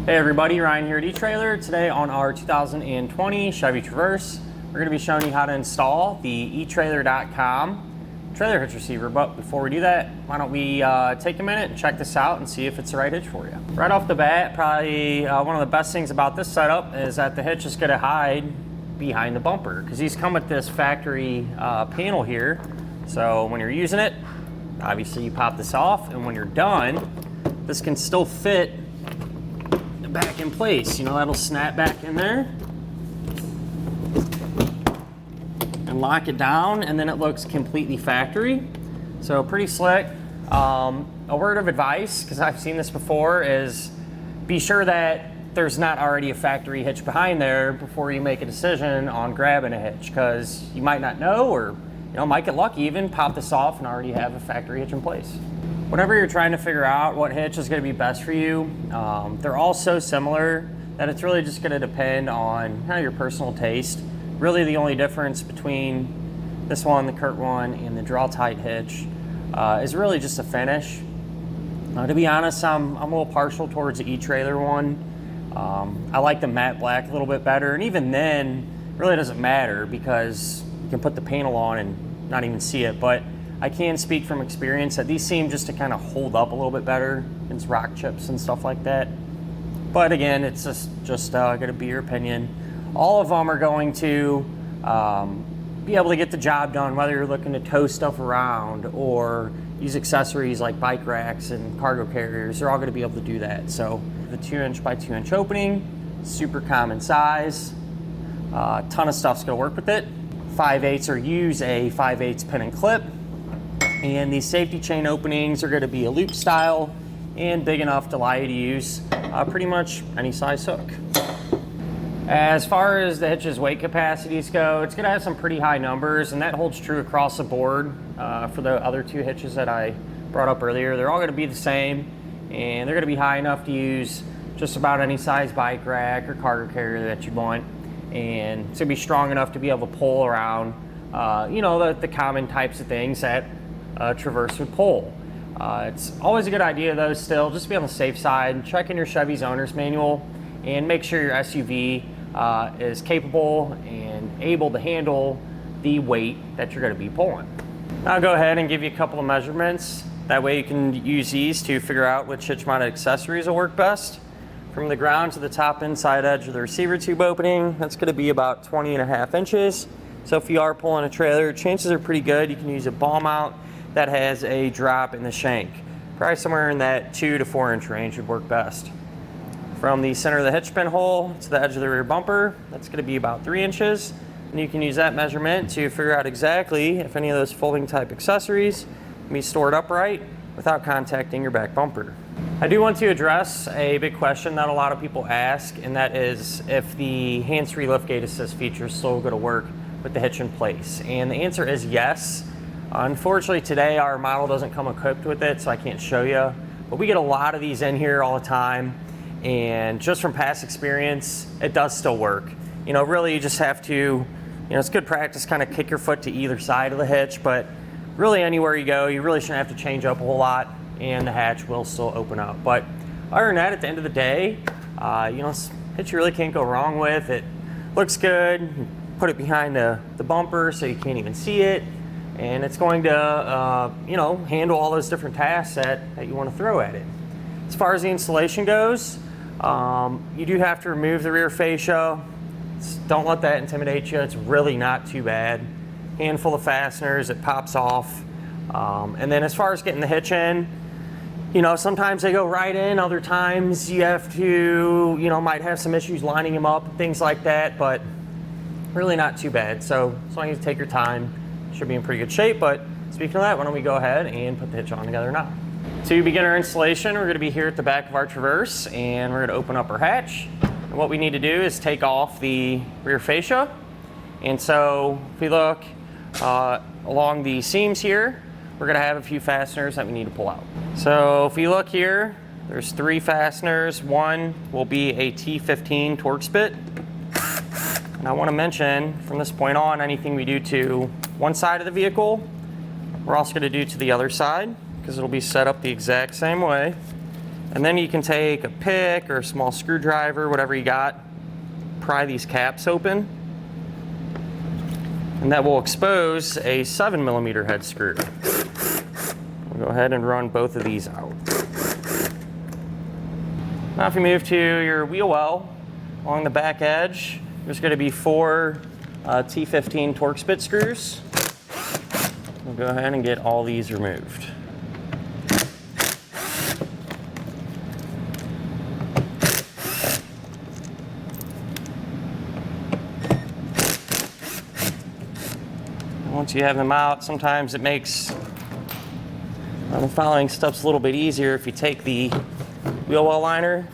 Hey everybody, Ryan here at eTrailer. Today on our 2020 Chevy Traverse, we're going to be showing you how to install the etrailer.com trailer hitch receiver. But before we do that, why don't we take a minute and check this out and see if it's the right hitch for you. Right off the bat, probably one of the best things about this setup is that the hitch is going to hide behind the bumper, because these come with this factory panel here. So when you're using it, obviously you pop this off, and when you're done, this can still fit back in place. You know, that'll snap back in there and lock it down, and then it looks completely factory. So pretty slick. A word of advice, because I've seen this before, is be sure that there's not already a factory hitch behind there before you make a decision on grabbing a hitch, because you might not know, or might get lucky, even pop this off and already have a factory hitch in place. Whenever you're trying to figure out what hitch is going to be best for you, they're all so similar that it's really just going to depend on your personal taste. Really, the only difference between this one, the CURT one, and the Draw-Tite hitch is really just a finish. To be honest, I'm a little partial towards the eTrailer one. I like the matte black a little bit better, and even then, it really doesn't matter because you can put the panel on and not even see it. But I can speak from experience that these seem just to kind of hold up a little bit better against rock chips and stuff like that. But again, it's just going to be your opinion. All of them are going to be able to get the job done, whether you're looking to tow stuff around or use accessories like bike racks and cargo carriers. They're all going to be able to do that. So the 2" by 2" opening, super common size. A ton of stuff's going to work with it. 5/8 or use a 5/8 pin and clip. And these safety chain openings are going to be a loop style and big enough to allow you to use pretty much any size hook. As far as the hitch's weight capacities go, it's going to have some pretty high numbers, and that holds true across the board for the other two hitches that I brought up earlier. They're all going to be the same, and they're going to be high enough to use just about any size bike rack or cargo carrier that you want, and it's going to be strong enough to be able to pull around the common types of things that Traverse would pull. It's always a good idea though, still, just to be on the safe side. Check in your Chevy's owner's manual and make sure your SUV is capable and able to handle the weight that you're going to be pulling. I'll go ahead and give you a couple of measurements. That way you can use these to figure out which hitch mounted accessories will work best. From the ground to the top inside edge of the receiver tube opening, that's going to be about 20.5 inches. So if you are pulling a trailer, chances are pretty good you can use a ball mount that has a drop in the shank. Probably somewhere in that 2 to 4 inch range would work best. From the center of the hitch pin hole to the edge of the rear bumper, that's going to be about 3 inches. And you can use that measurement to figure out exactly if any of those folding type accessories can be stored upright without contacting your back bumper. I do want to address a big question that a lot of people ask, and that is if the hands-free liftgate assist feature is still going to work with the hitch in place. And the answer is yes. Unfortunately, today our model doesn't come equipped with it, so I can't show you. But we get a lot of these in here all the time, and just from past experience, it does still work. Really you just have to, it's good practice, kind of kick your foot to either side of the hitch, but really anywhere you go, you really shouldn't have to change up a whole lot, and the hatch will still open up. But other than that, at the end of the day, hitch you really can't go wrong with. It looks good. You put it behind the bumper so you can't even see it. And it's going to, handle all those different tasks that you want to throw at it. As far as the installation goes, you do have to remove the rear fascia. Don't let that intimidate you. It's really not too bad. Handful of fasteners, it pops off. And then as far as getting the hitch in, sometimes they go right in. Other times you have to, might have some issues lining them up, things like that, but really not too bad. So as long as you take your time, should be in pretty good shape. But speaking of that, why don't we go ahead and put the hitch on together now. To begin our installation, we're going to be here at the back of our Traverse, and we're going to open up our hatch. And what we need to do is take off the rear fascia. And so if we look along the seams here, we're going to have a few fasteners that we need to pull out. So if you look here, there's 3 fasteners. One will be a T15 Torx bit. And I want to mention from this point on, anything we do to one side of the vehicle, we're also going to do to the other side, because it'll be set up the exact same way. And then you can take a pick or a small screwdriver, whatever you got, pry these caps open, and that will expose a 7mm head screw. We'll go ahead and run both of these out. Now if you move to your wheel well, along the back edge, there's going to be 4 T15 Torx bit screws. We'll go ahead and get all these removed. Once you have them out, sometimes it makes the following steps a little bit easier if you take the wheel well liner,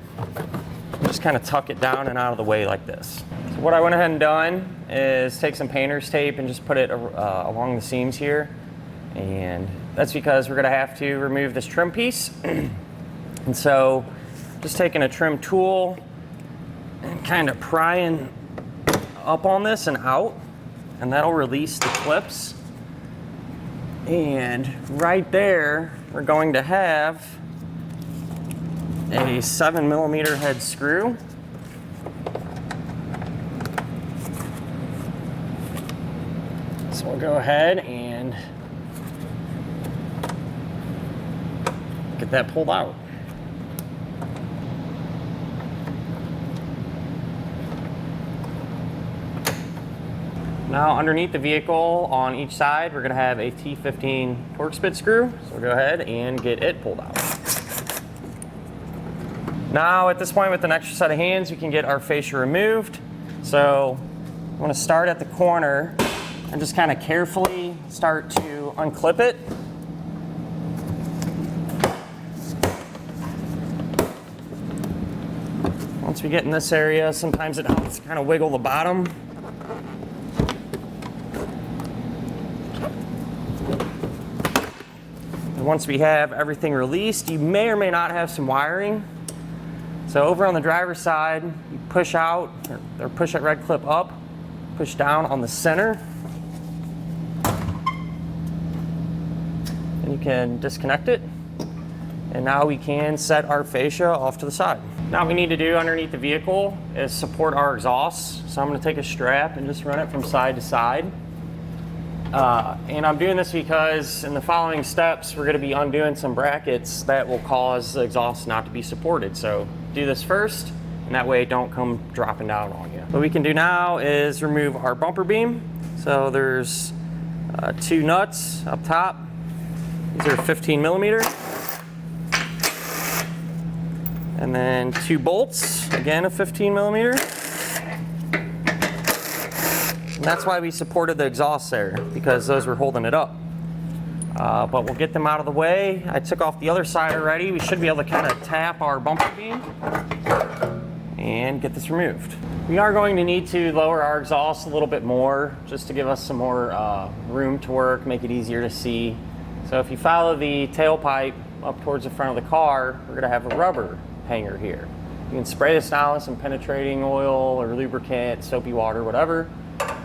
just kind of tuck it down and out of the way like this. So what I went ahead and done is take some painter's tape and just put it along the seams here. And that's because we're going to have to remove this trim piece. And so just taking a trim tool and kind of prying up on this and out, and that'll release the clips. And right there, we're going to have a 7mm head screw. So we'll go ahead and get that pulled out. Now underneath the vehicle on each side, we're going to have a T15 Torx bit screw. So we'll go ahead and get it pulled out. Now at this point with an extra set of hands, we can get our fascia removed. So I'm going to start at the corner and just kind of carefully start to unclip it. Once we get in this area, sometimes it helps to kind of wiggle the bottom. And once we have everything released, you may or may not have some wiring. So over on the driver's side, you push out, or push that red clip up, push down on the center, and you can disconnect it. And now we can set our fascia off to the side. Now what we need to do underneath the vehicle is support our exhaust. So I'm going to take a strap and just run it from side to side. And I'm doing this because in the following steps, we're going to be undoing some brackets that will cause the exhaust not to be supported. So do this first, and that way it don't come dropping down on you. What we can do now is remove our bumper beam. So there's 2 nuts up top. These are 15mm. And then 2 bolts, again a 15mm. And that's why we supported the exhaust there, because those were holding it up. But we'll get them out of the way. I took off the other side already. We should be able to kind of tap our bumper beam and get this removed. We are going to need to lower our exhaust a little bit more just to give us some more room to work, make it easier to see. So if you follow the tailpipe up towards the front of the car, we're going to have a rubber hanger here. You can spray this down with some penetrating oil or lubricant, soapy water, whatever,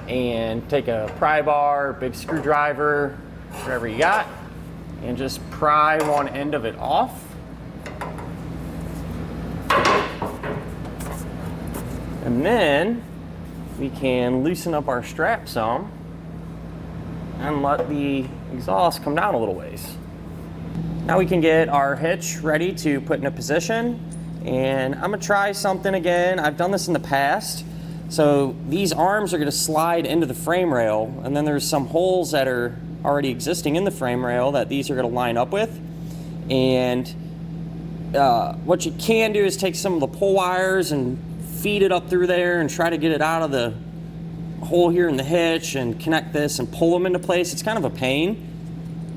and take a pry bar, big screwdriver, whatever you got, and just pry one end of it off. And then we can loosen up our strap some and let the exhaust come down a little ways. Now we can get our hitch ready to put in a position, and I'm gonna try something again. I've done this in the past. So these arms are going to slide into the frame rail, and then there's some holes that are already existing in the frame rail that these are going to line up with. And what you can do is take some of the pull wires and feed it up through there and try to get it out of the hole here in the hitch and connect this and pull them into place. It's kind of a pain.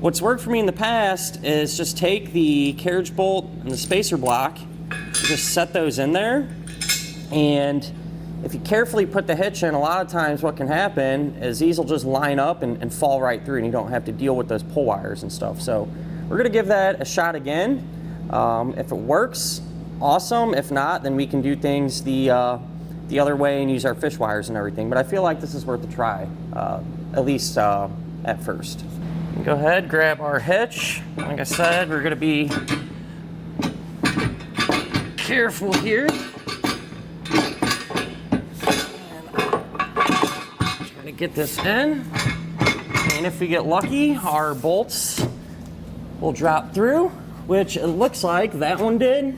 What's worked for me in the past is just take the carriage bolt and the spacer block, just set those in there, and if you carefully put the hitch in, a lot of times what can happen is these will just line up and fall right through, and you don't have to deal with those pull wires and stuff. So we're going to give that a shot again. If it works, awesome. If not, then we can do things the other way and use our fish wires and everything. But I feel like this is worth a try, at least at first. Go ahead, grab our hitch. Like I said, we're going to be careful here. Trying to get this in. And if we get lucky, our bolts will drop through, which it looks like that one did.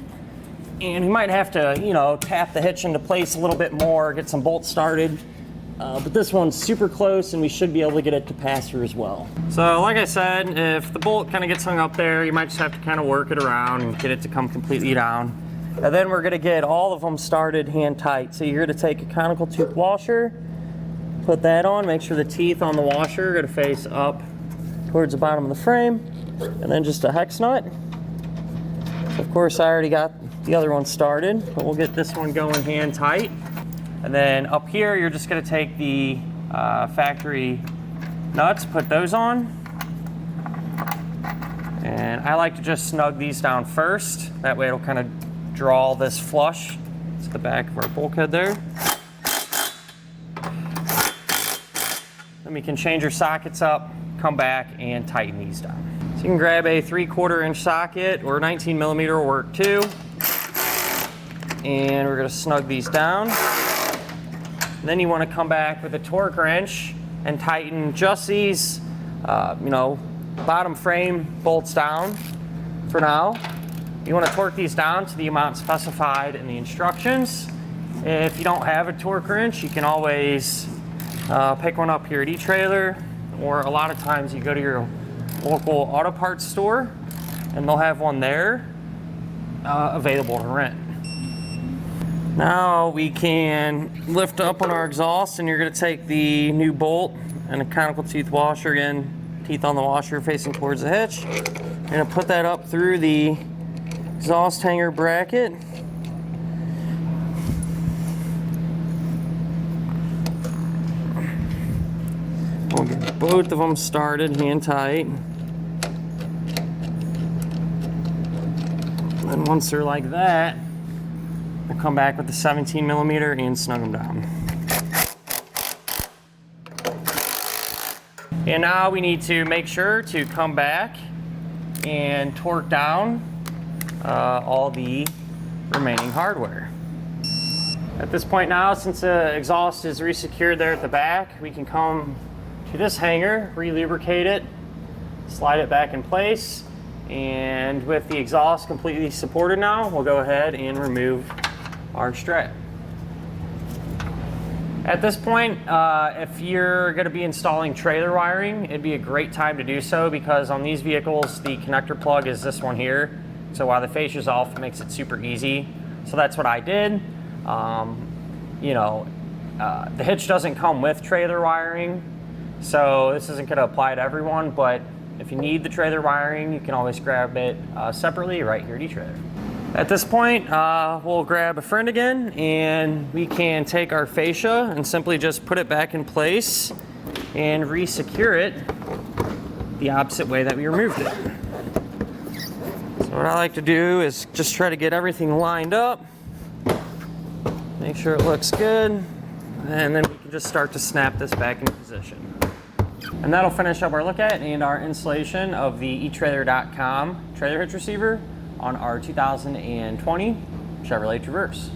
And we might have to, you know, tap the hitch into place a little bit more, get some bolts started. But this one's super close and we should be able to get it to pass through as well. So like I said, if the bolt kind of gets hung up there, you might just have to kind of work it around and get it to come completely down. And then we're gonna get all of them started hand tight. So you're gonna take a conical tooth washer, put that on, make sure the teeth on the washer are gonna face up towards the bottom of the frame, and then just a hex nut. Of course, I already got the other one started, but we'll get this one going hand tight. And then up here, you're just gonna take the factory nuts, put those on. And I like to just snug these down first. That way it'll kind of draw this flush to the back of our bulkhead there. Then we can change your sockets up, come back and tighten these down. So you can grab a 3/4 inch socket or 19 millimeter will work too. And we're gonna snug these down. And then you wanna come back with a torque wrench and tighten just these, you know, bottom frame bolts down for now. You wanna torque these down to the amount specified in the instructions. If you don't have a torque wrench, you can always pick one up here at etrailer, or a lot of times you go to your local auto parts store and they'll have one there available to rent. Now we can lift up on our exhaust, and you're going to take the new bolt and a conical tooth washer, again, teeth on the washer facing towards the hitch. You're going to put that up through the exhaust hanger bracket. We'll get both of them started hand tight. And once they're like that, we'll come back with the 17 millimeter and snug them down. And now we need to make sure to come back and torque down all the remaining hardware. At this point now, since the exhaust is resecured there at the back, we can come to this hanger, re-lubricate it, slide it back in place, and with the exhaust completely supported now, we'll go ahead and remove our strap. At this point, if you're going to be installing trailer wiring, it'd be a great time to do so, because on these vehicles the connector plug is this one here. So while the fascia's off, it makes it super easy. So that's what I did. You know, the hitch doesn't come with trailer wiring, so this isn't going to apply to everyone, but if you need the trailer wiring, you can always grab it separately right here at etrailer. At this point, we'll grab a friend again, and we can take our fascia and simply just put it back in place and re-secure it the opposite way that we removed it. So what I like to do is just try to get everything lined up, make sure it looks good, and then we can just start to snap this back into position. And that'll finish up our look at and our installation of the etrailer.com trailer hitch receiver on our 2020 Chevrolet Traverse.